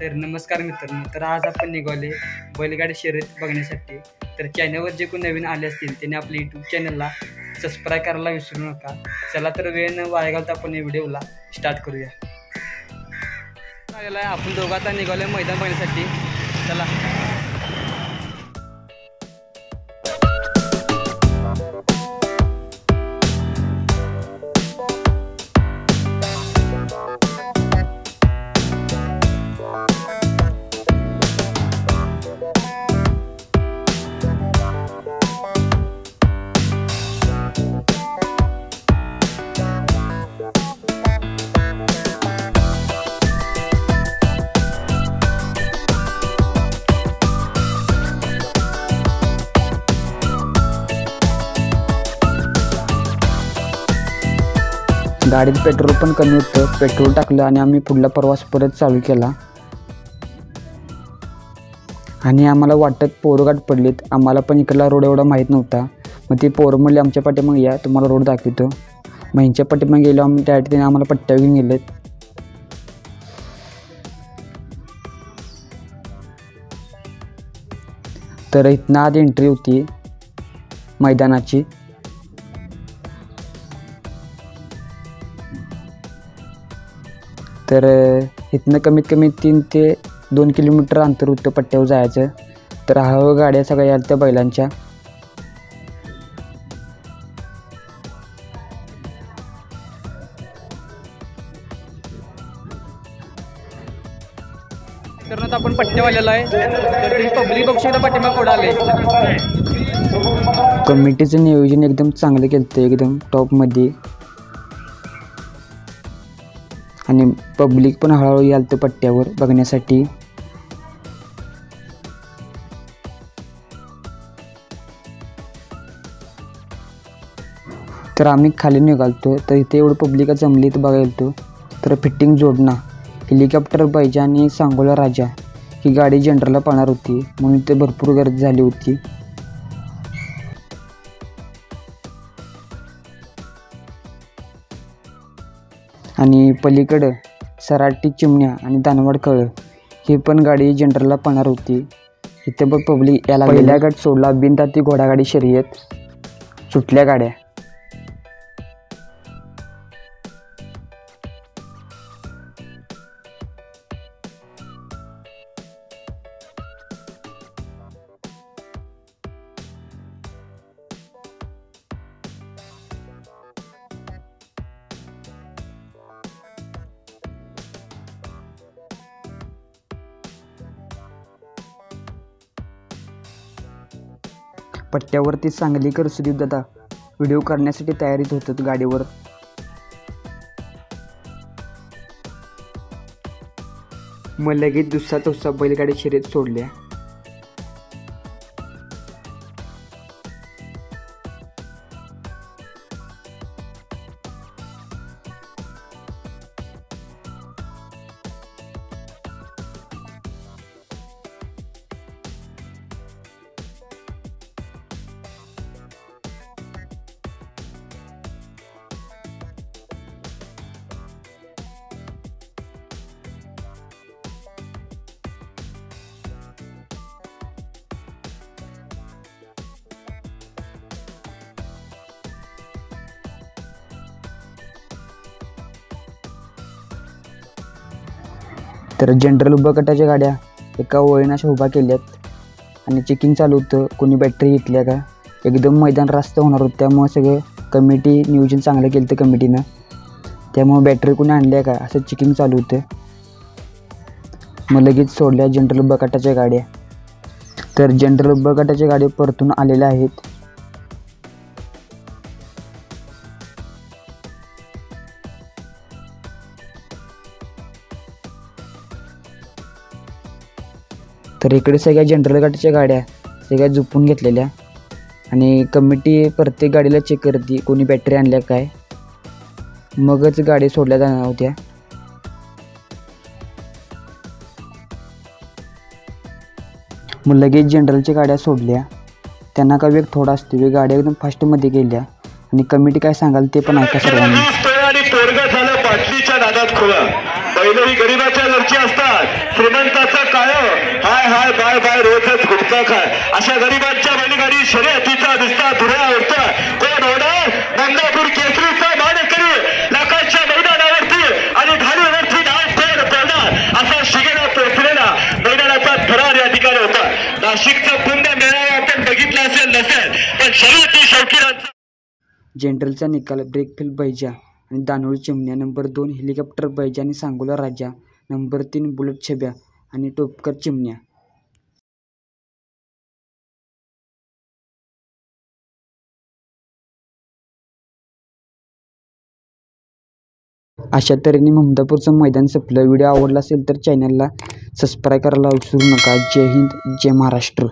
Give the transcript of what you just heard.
तर नमस्कार मित्रांनो, तर आज आपण निघाले बैलगाडी शर्यत बघण्यासाठी। तर चॅनलवर जे कोण नवीन आले असतील त्यांनी आपल्या यूट्यूब चॅनलला सबस्क्राईब करायला विसरू नका। चला तर वेळ न वाया घालता आपण या व्हिडिओला स्टार्ट करूया। आपण दोघं आता निघाले मैदान बघण्यासाठी, चला। गाडीत पेट्रोल पण कमी होतं, पेट्रोल टाकलं आणि आम्ही पुढला प्रवास परत चालू केला। आणि आम्हाला वाटत पोरं गाठ पडलीत, आम्हाला पण इकडला रोड एवढा माहीत नव्हता। मग ती पोरं म्हणले आमच्या पाठीमागे या, तुम्हाला रोड दाखवतो। मग ह्यांच्या पाठीमागे गेलो आम्ही, त्याने आम्हाला पट्ट्या घेऊन गेलेत। तर इथनं आधी एंट्री होती मैदानाची। तर इथनं कमीत कमी 3 ते 2 किलोमीटर अंतर होतं पट्ट्यावर जायचं। तर हळूहळू गाड्या सगळ्या आल्या त्या बैलांच्या। तर आपण पट्ट्यावाल्याला आहे, तर पब्लिक बक्षीला पाठीमाग कोण आले। कमिटीचं नियोजन एकदम चांगलं केलं, एकदम टॉपमध्ये। आणि पब्लिक पण हळूहळू यालतं पट्ट्यावर बघण्यासाठी। तर आम्ही खाली निघालतो, तर इथे एवढं पब्लिक जमली तर बघायला। तर फिटिंग जोडणा, हेलिकॉप्टर पाहिजे आणि सांगोला राजा ही गाडी जनरलला पाहणार होती, म्हणून ते भरपूर गर्दी झाली होती। आणि पलीकडं सराटी चिमण्या आणि दानवाड कळ ही पण गाडी जनरलला पाहणार होती। इथे पण पब्लिक याला पहिल्या गट सोडला, बिनताती घोडागाडी शर्यत सुटल्या गाड्या। पट्ट्यावरती सांगलीकर सुदीप दादा व्हिडिओ करण्यासाठी तयारीत होतात गाडीवर। मग लगेच दुसरा चौथा बैलगाडी शर्यत सोडल्या। तर जनरल उभा गटाच्या गाड्या एका ओळीनं अशा उभा केल्यात आणि चेकिंग चालू होतं, कोणी बॅटरी घेतल्या का। एकदम मैदान रास्त होणार होतं, त्यामुळे सगळं कमिटी नियोजन चांगलं केलं होतं कमिटीनं, त्यामुळे बॅटरी कोणी आणल्या का असं चेकिंग चालू होतं। मग लगेच सोडल्या जनरल उभा गटाच्या गाड्या। तर जनरल उभा गटाच्या गाड्या परतून आलेल्या आहेत। तर इकडे सगळ्या जनरल गाडीच्या गाड्या सगळ्या झोपून घेतलेल्या आणि कमिटी प्रत्येक गाडीला चेक करते कोणी बॅटरी आणल्या काय, मगच गाडी सोडल्या जाणार होत्या। मग लगेच जनरलच्या गाड्या सोडल्या, त्यांना का वेग थोडा असतो, गाड्या एकदम फास्टमध्ये गेल्या आणि कमिटी काय सांगाल ते पण ऐका सर्वांनी। आणि पोरगा झालं बाटलीच्या नादात खोळा, बैल ही गरिबाच्या घरची असतात, श्रीमंत काय रोजच गुटखा खाय अशा गरिबांच्या बैलगाडी शर्यतीचा नुसता धुरा उडतोय. कोण होणार गंगापूर केसरीचा मानकरी लाखांच्या मैदानावरती आणि ढालीवरती नाव फेर पडणार असा शिगेला पोचलेला मैदानाचा थरार या ठिकाणी होता. नाशिकचा पुण्य मेळावा आपण बघितला असेल नसेल पण शर्यती शौकीनांचा जनरलचा निकाल ब्रेकफेल बैजा आणि दानोळी चिमण्या, नंबर 2 हेलिकॉप्टर बैजा आणि सांगोला राजा, नंबर 3 बुलेट छब्या आणि टोपकर चिमण्या. अशा तऱ्हेने ममदापूरचं मैदान संपलं. व्हिडिओ आवडला असेल तर चॅनलला सबस्क्राईब करायला विसरू नका. जय हिंद, जय महाराष्ट्र.